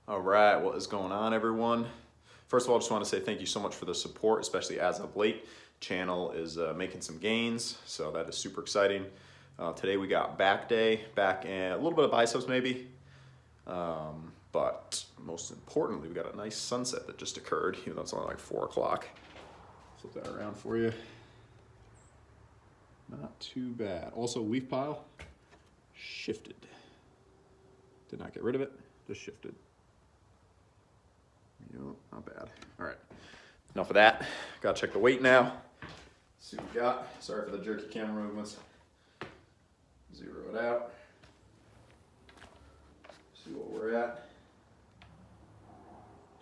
All right, what is going on, everyone? First of all, I just want to say thank you so much for the support, especially as of late. Channel is making some gains, so that is super exciting. Today we got back day, back and a little bit of biceps maybe. But most importantly, we got a nice sunset that just occurred, even though it's only like 4 o'clock. Flip that around for you. Not too bad. Also, leaf pile shifted. Did not get rid of it, just shifted. Not bad. All right, enough of that. Gotta check the weight now. See what we got. Sorry for the jerky camera movements. Zero it out. See what we're at.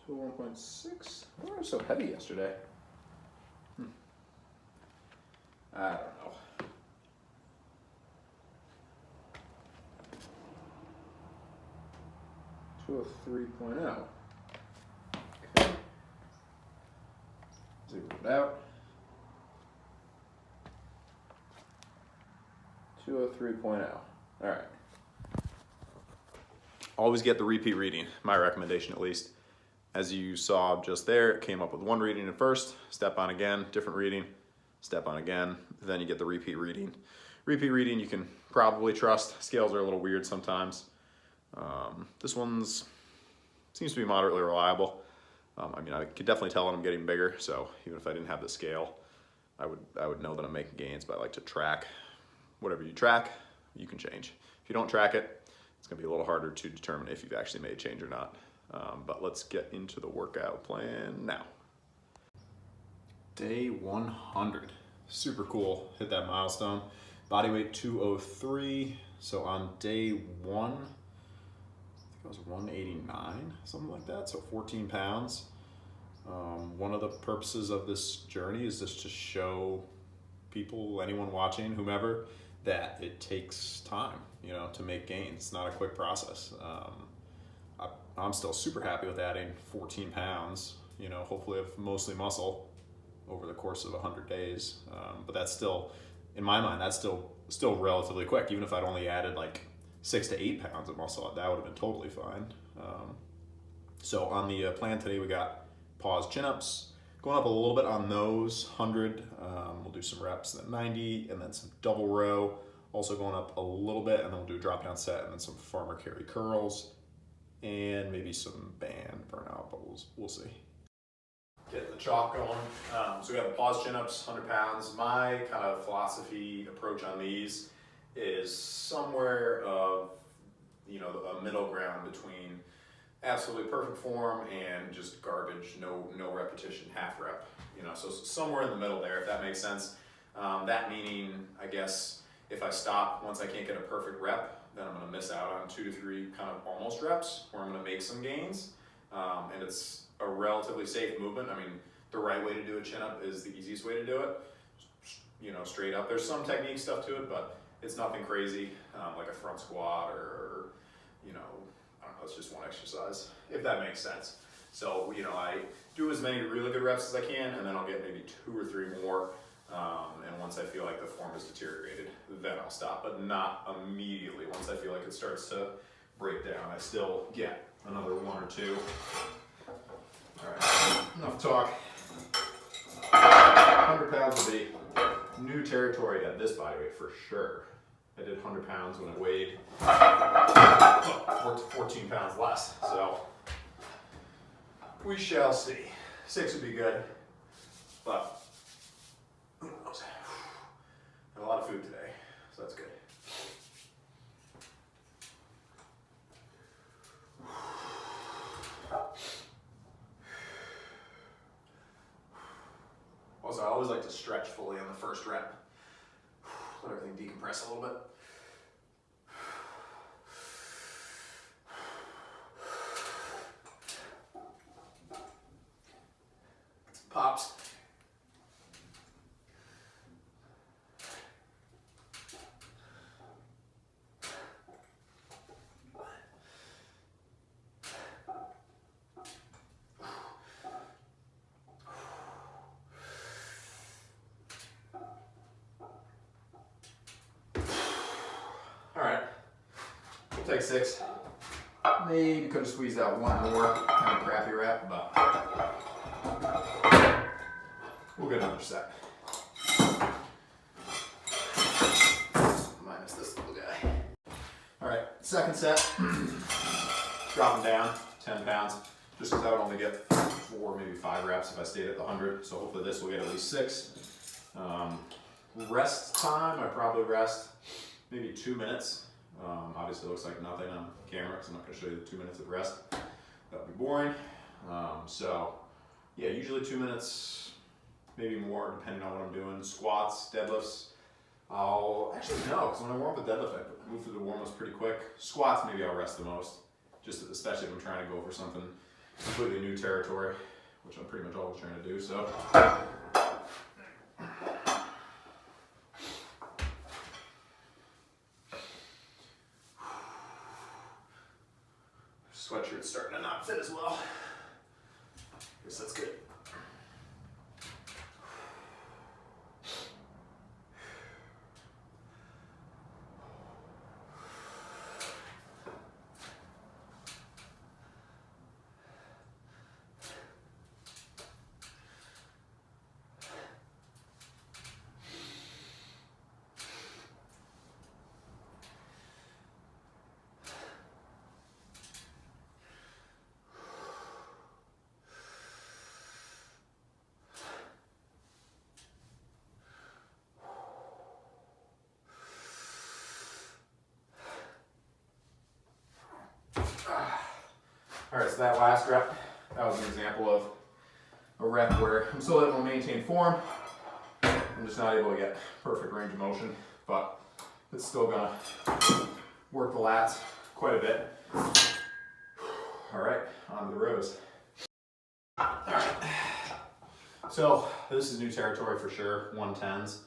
1.6. Why was so heavy yesterday? I don't know. 203.0. Okay. Zero it out. 203.0. All right. Always get the repeat reading, my recommendation at least. As you saw just there, it came up with one reading at first, step on again, different reading, step on again, then you get the repeat reading. Repeat reading you can probably trust. Scales are a little weird sometimes. This one's seems to be moderately reliable. I mean, I could definitely tell when I'm getting bigger, so even if I didn't have the scale, I would know that I'm making gains, but I like to track. Whatever you track, you can change. If you don't track it, it's gonna be a little harder to determine if you've actually made a change or not. But let's get into the workout plan now. Day 100, super cool, hit that milestone. Body weight 203, so on day 1, I think I was 189, something like that, so 14 pounds. One of the purposes of this journey is just to show people, anyone watching, whomever, that it takes time, to make gains. It's not a quick process. I'm still super happy with adding 14 pounds, hopefully of mostly muscle over the course of 100 days. But that's still, in my mind, that's still relatively quick. Even if I'd only added like 6 to 8 pounds of muscle, that would have been totally fine. So on the plan today, we got pause chin-ups, going up a little bit on those, 100. We'll do some reps, then 90, and then some double row. Also going up a little bit, and then we'll do a drop down set, and then some farmer carry curls, and maybe some band burnout, but we'll see. Getting the chalk going. So we got the pause chin-ups, 100 pounds. My kind of philosophy approach on these is somewhere of, a middle ground between absolutely perfect form and just garbage, no repetition, half rep. So somewhere in the middle there, if that makes sense. That meaning, I guess, if I stop once I can't get a perfect rep, then I'm gonna miss out on 2 to 3 kind of almost reps where I'm gonna make some gains. And it's a relatively safe movement. I mean, the right way to do a chin-up is the easiest way to do it. Straight up. There's some technique stuff to it, but it's nothing crazy, like a front squat or I don't know, it's just one exercise, if that makes sense. So, I do as many really good reps as I can, and then I'll get maybe 2 or 3 more. And once I feel like the form is deteriorated, then I'll stop, but not immediately. Once I feel like it starts to break down, I still get another 1 or 2. All right, enough talk. 100 pounds will be new territory at this body weight for sure. I did 100 pounds when I weighed 14 pounds less, so we shall see. 6 would be good, but who knows? Had a lot of food today, so that's good. Also, I always like to stretch fully on the first rep. Let everything decompress a little bit. Pops. All right, we'll take 6. Maybe could have squeezed out one more kind of crappy rep, but we'll get another set. Minus this little guy. All right, second set. Dropping down 10 pounds, just because I would only get 4, maybe 5 reps if I stayed at the 100. So hopefully this will get at least 6. Rest time, I probably rest maybe 2 minutes. Obviously it looks like nothing on camera because I'm not going to show you the 2 minutes of rest. That would be boring. So yeah, usually 2 minutes, maybe more depending on what I'm doing. Squats, deadlifts. I'll actually no, because when I warm up the deadlift, I move through the warm-ups pretty quick. Squats, maybe I'll rest the most, just especially if I'm trying to go for something completely new territory, which I'm pretty much always trying to do. So. Sweatshirt's starting to not fit as well. Guess that's good. All right, so that last rep, that was an example of a rep where I'm still able to maintain form. I'm just not able to get perfect range of motion, but it's still gonna work the lats quite a bit. All right, on to the rows. All right, so this is new territory for sure, 110s.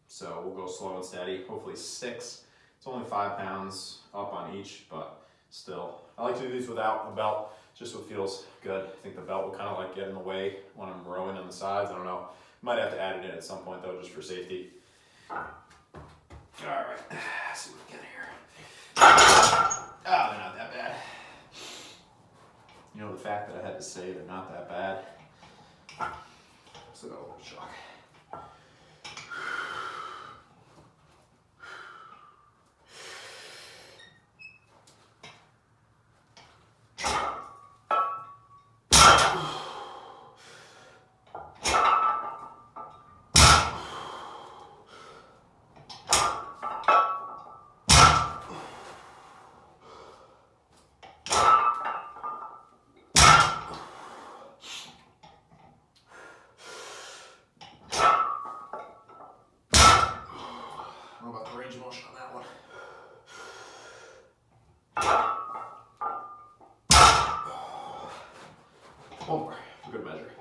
So we'll go slow and steady, hopefully 6. It's only 5 pounds up on each, but still. I like to do these without a belt, just so it feels good. I think the belt will kind of like get in the way when I'm rowing on the sides. I don't know. Might have to add it in at some point though, just for safety. All right, let's see what we get here. Oh, they're not that bad. You know, the fact that I had to say they're not that bad. Still got a little shock. Range of motion on that one. One more, for good measure.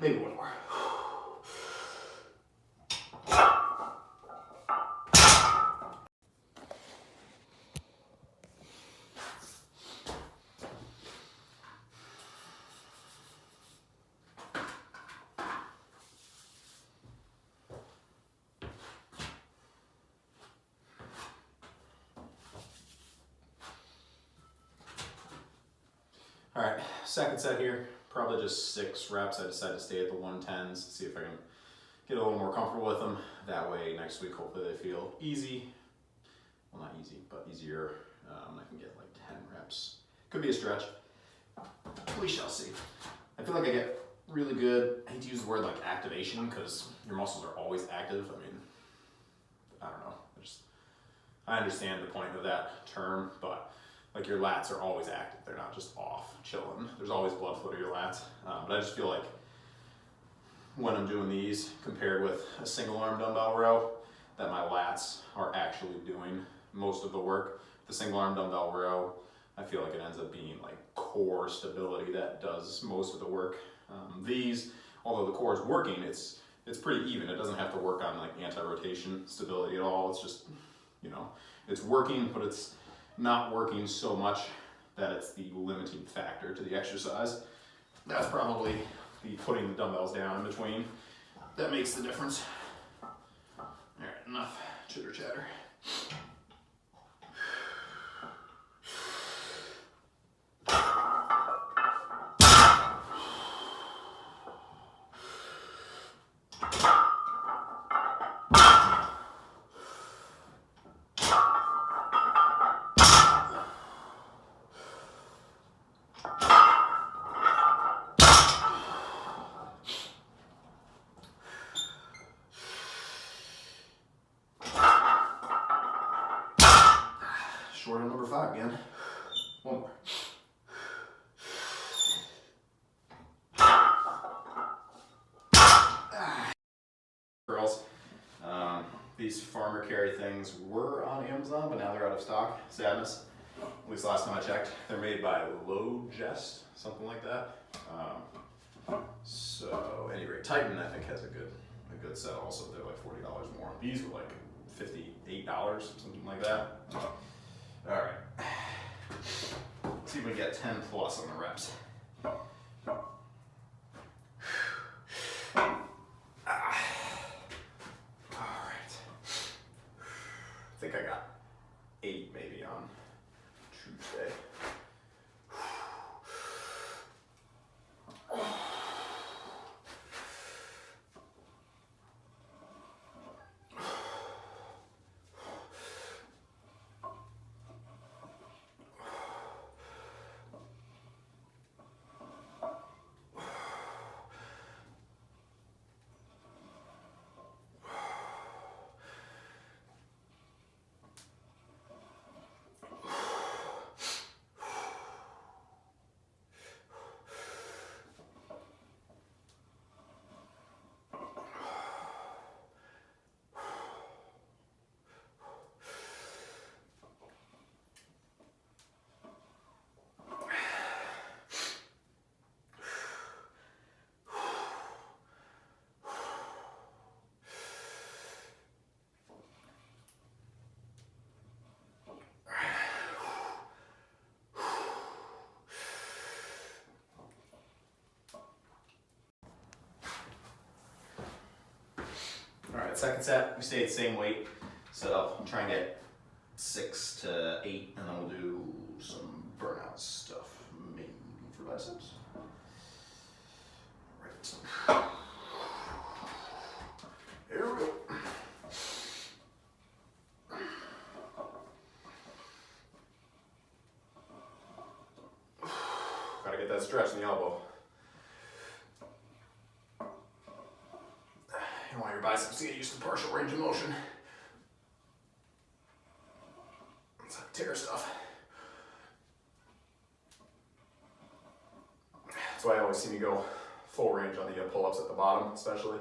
Maybe one more. All right, second set here, probably just 6 reps. I decided to stay at the 110s, see if I can get a little more comfortable with them. That way next week, hopefully they feel easy. Well, not easy, but easier. I can get like 10 reps. Could be a stretch. We shall see. I feel like I get really good, I hate to use the word like activation because your muscles are always active. I mean, I don't know. I understand the point of that term, but like your lats are always active. They're not just off, chilling. There's always blood flow to your lats. But I just feel like when I'm doing these compared with a single arm dumbbell row, that my lats are actually doing most of the work. The single arm dumbbell row, I feel like it ends up being like core stability that does most of the work. These, although the core is working, it's pretty even. It doesn't have to work on like anti-rotation stability at all. It's just, you know, it's working, but it's not working so much that it's the limiting factor to the exercise. That's probably the putting the dumbbells down in between that makes the difference. chitter chatter. Short on number 5 again. One more. Girls, these farmer carry things were on Amazon, but now they're out of stock. Sadness. At least last time I checked. They're made by Low Jest, something like that. So, at any rate, Titan I think has a good set also. They're like $40 more. These were like $58, something like that. All right. Let's see if we can get 10 plus on the reps. I think I got 8 maybe on Tuesday. All right, second set, we stay at the same weight. So I'm trying to get 6 to 8, and then we'll do some burnout stuff, maybe for biceps. Right. Here we go. Gotta get that stretch in the elbow. You want your biceps to get used to partial range of motion. It's like tear stuff. That's why I always see me go full range on the pull-ups at the bottom, especially.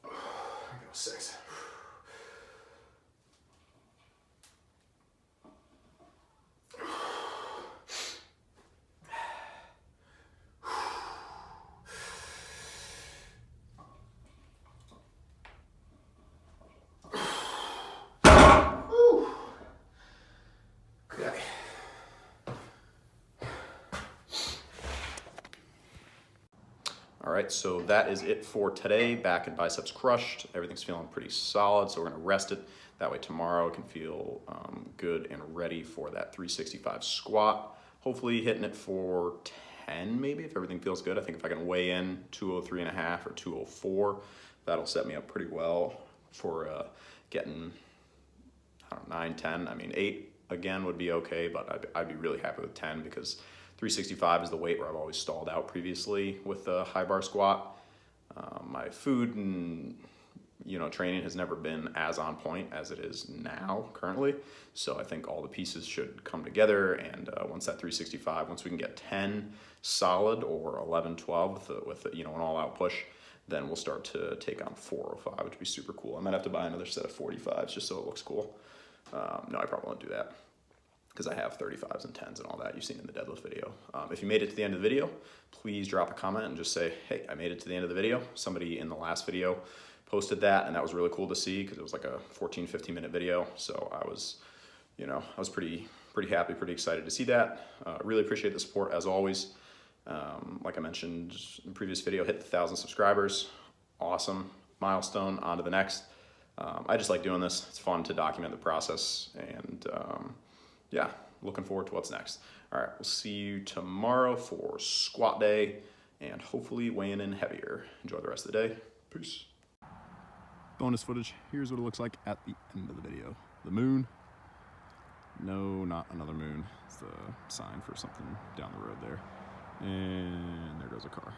I go 6. All right, so that is it for today. Back and biceps crushed. Everything's feeling pretty solid, so we're gonna rest it. That way tomorrow I can feel good and ready for that 365 squat. Hopefully hitting it for 10 maybe, if everything feels good. I think if I can weigh in 203.5 or 204, that'll set me up pretty well for getting, I don't know, 9, 10. I mean, 8 again would be okay, but I'd be really happy with 10 because 365 is the weight where I've always stalled out previously with the high bar squat. My food and training has never been as on point as it is now currently. So I think all the pieces should come together, and once that 365, once we can get 10 solid or 11, 12 with an all-out push, then we'll start to take on 405, which would be super cool. I might have to buy another set of 45s just so it looks cool. No, I probably won't do that, because I have 35s and 10s and all that you've seen in the deadlift video. If you made it to the end of the video, please drop a comment and just say, hey, I made it to the end of the video. Somebody in the last video posted that, and that was really cool to see because it was like a 14, 15 minute video. So I was pretty happy, pretty excited to see that. Really appreciate the support as always. Like I mentioned in the previous video, hit the 1,000 subscribers. Awesome. milestone, on to the next. I just like doing this. It's fun to document the process, and yeah, looking forward to what's next. All right, we'll see you tomorrow for squat day and hopefully weighing in heavier. Enjoy the rest of the day. Peace. Bonus footage. Here's what it looks like at the end of the video. The moon. No, not another moon. It's the sign for something down the road there. And there goes a car.